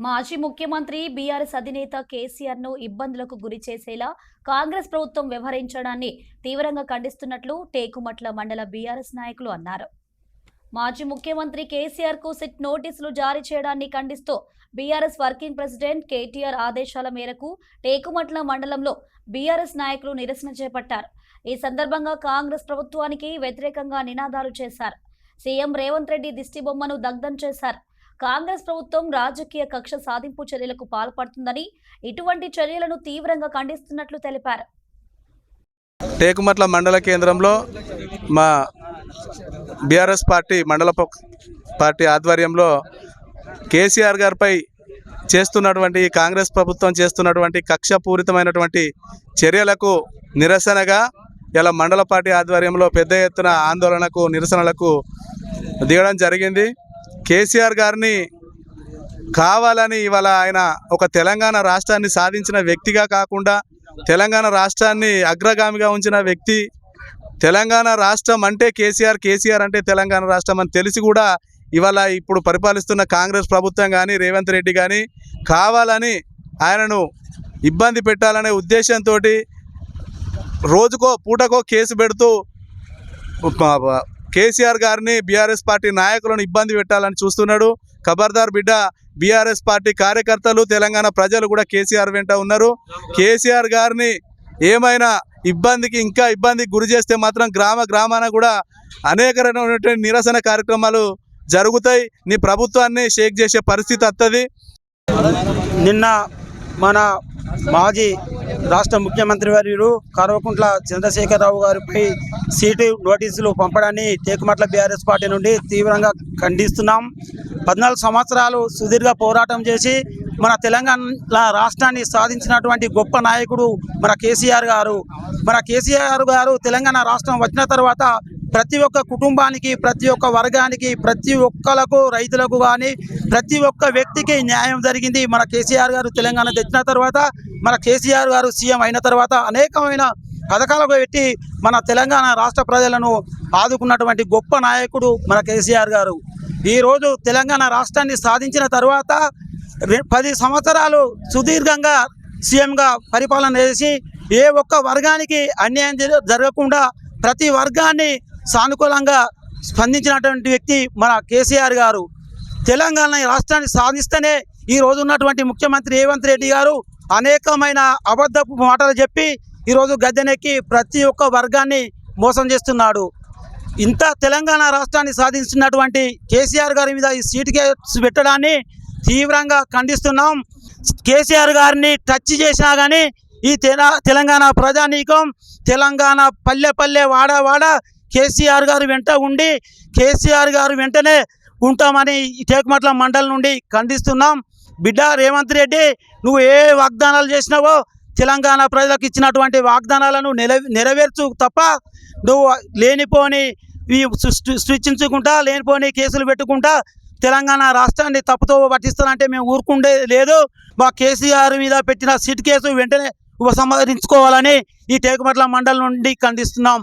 మాజీ ముఖ్యమంత్రి బీఆర్ఎస్ అధినేత కేసీఆర్ ను ఇబ్బందులకు గురి చేసేలా కాంగ్రెస్ ప్రభుత్వం వ్యవహరించడాన్ని తీవ్రంగా ఖండిస్తున్నట్లు టేకుమట్ల మండల బీఆర్ఎస్ నాయకులు అన్నారు. మాజీ ముఖ్యమంత్రి కేసీఆర్ కు సిట్ నోటీసులు జారీ చేయడాన్ని ఖండిస్తూ బీఆర్ఎస్ వర్కింగ్ ప్రెసిడెంట్ కేటీఆర్ ఆదేశాల మేరకు టేకుమట్ల మండలంలో బీఆర్ఎస్ నాయకులు నిరసన చేపట్టారు. ఈ సందర్భంగా కాంగ్రెస్ ప్రభుత్వానికి వ్యతిరేకంగా నినాదాలు చేశారు. సీఎం రేవంత్ రెడ్డి దిష్టిబొమ్మను దగ్ధం చేశారు. కాంగ్రెస్ ప్రభుత్వం రాజకీయ కక్ష సాధింపు చర్యలకు పాల్పడుతుందని, ఇటువంటి చర్యలను తీవ్రంగా ఖండిస్తున్నట్లు తెలిపారు. టేకుమట్ల మండల కేంద్రంలో మా బీఆర్ఎస్ పార్టీ మండల పార్టీ ఆధ్వర్యంలో కేసీఆర్ గారిపై చేస్తున్నటువంటి కాంగ్రెస్ ప్రభుత్వం చేస్తున్నటువంటి కక్షపూరితమైనటువంటి చర్యలకు నిరసనగా ఇలా మండల పార్టీ ఆధ్వర్యంలో పెద్ద ఎత్తున ఆందోళనకు నిరసనలకు దిగడం జరిగింది. కేసీఆర్ గారిని కావాలని ఇవాళ ఆయన ఒక తెలంగాణ రాష్ట్రాన్ని సాధించిన వ్యక్తిగా కాకుండా తెలంగాణ రాష్ట్రాన్ని అగ్రగామిగా ఉంచిన వ్యక్తి. తెలంగాణ రాష్ట్రం అంటే కేసీఆర్ అంటే తెలంగాణ రాష్ట్రం అని తెలిసి కూడా ఇవాళ ఇప్పుడు పరిపాలిస్తున్న కాంగ్రెస్ ప్రభుత్వం కానీ రేవంత్ రెడ్డి కానీ కావాలని ఆయనను ఇబ్బంది పెట్టాలనే ఉద్దేశంతో రోజుకో పూటకో కేసు పెడుతూ కేసీఆర్ గారిని బీఆర్ఎస్ పార్టీ నాయకులను ఇబ్బంది పెట్టాలని చూస్తున్నాడు. ఖబర్దార్ బిడ్డ, బీఆర్ఎస్ పార్టీ కార్యకర్తలు తెలంగాణ ప్రజలు కూడా కేసీఆర్ వెంట ఉన్నారు. కేసీఆర్ గారిని ఏమైనా ఇంకా ఇబ్బందికి గురి చేస్తే మాత్రం గ్రామాన కూడా అనేక రకమైనటువంటి నిరసన కార్యక్రమాలు జరుగుతాయి. నీ ప్రభుత్వాన్ని షేక్ చేసే పరిస్థితి వస్తుంది. నిన్న మన మాజీ రాష్ట్ర ముఖ్యమంత్రి వర్యులు కల్వకుంట్ల చంద్రశేఖరరావు గారిపై సీటు నోటీసులు పంపడాన్ని టేకుమట్ల బీఆర్ఎస్ పార్టీ నుండి తీవ్రంగా ఖండిస్తున్నాం. 14 సంవత్సరాలు సుదీర్ఘ పోరాటం చేసి మన తెలంగాణ రాష్ట్రాన్ని సాధించినటువంటి గొప్ప నాయకుడు మన కేసీఆర్ గారు తెలంగాణ రాష్ట్రం వచ్చిన తర్వాత ప్రతి ఒక్క కుటుంబానికి, ప్రతి ఒక్క వర్గానికి, ప్రతి ఒక్కలకు, రైతులకు కానీ ప్రతి ఒక్క వ్యక్తికి న్యాయం జరిగింది. మన కేసీఆర్ గారు తెలంగాణ తెచ్చిన తర్వాత, మన కేసీఆర్ గారు సీఎం అయిన తర్వాత అనేకమైన పథకాలకు పెట్టి మన తెలంగాణ రాష్ట్ర ప్రజలను ఆదుకున్నటువంటి గొప్ప నాయకుడు మన కేసీఆర్ గారు. ఈరోజు తెలంగాణ రాష్ట్రాన్ని సాధించిన తర్వాత 10 సంవత్సరాలు సుదీర్ఘంగా సీఎంగా పరిపాలన చేసి ఏ ఒక్క వర్గానికి అన్యాయం జరగకుండా ప్రతి వర్గాన్ని సానుకూలంగా స్పందించినటువంటి వ్యక్తి మన కేసీఆర్ గారు. తెలంగాణ రాష్ట్రాన్ని సాధిస్తేనే ఈ రోజు ఉన్నటువంటి ముఖ్యమంత్రి రేవంత్ రెడ్డి గారు అనేకమైన అబద్ధపు మాటలు చెప్పి ఈరోజు గద్దెనెక్కి ప్రతి ఒక్క వర్గాన్ని మోసం చేస్తున్నాడు. ఇంత తెలంగాణ రాష్ట్రాన్ని సాధించినటువంటి కేసీఆర్ గారి మీద ఈ సీటు కేసు పెట్టడాన్ని తీవ్రంగా ఖండిస్తున్నాం. కేసీఆర్ గారిని టచ్ చేసినా కానీ ఈ తెలంగాణ ప్రజానీకం, తెలంగాణ పల్లె వాడ కేసీఆర్ గారు వెంట ఉండి కేసీఆర్ గారు వెంటనే ఉంటామని టేకుమట్ల మండలం నుండి ఖండిస్తున్నాం. బిడ్డ రేవంత్ రెడ్డి, నువ్వు ఏ వాగ్దానాలు చేసినావో తెలంగాణ ప్రజలకు ఇచ్చినటువంటి వాగ్దానాలను నెరవేర్చు తప్ప నువ్వు లేనిపోని సృష్టించుకుంటా, లేనిపోని కేసులు పెట్టుకుంటా తెలంగాణ రాష్ట్రాన్ని తప్పుతో పట్టిస్తానంటే మేము ఊరుకుండే లేదు. మా కేసీఆర్ మీద పెట్టిన సిట్ కేసు వెంటనే ఉపసంహరించుకోవాలని ఈ టేకుమట్ల మండలం నుండి ఖండిస్తున్నాం.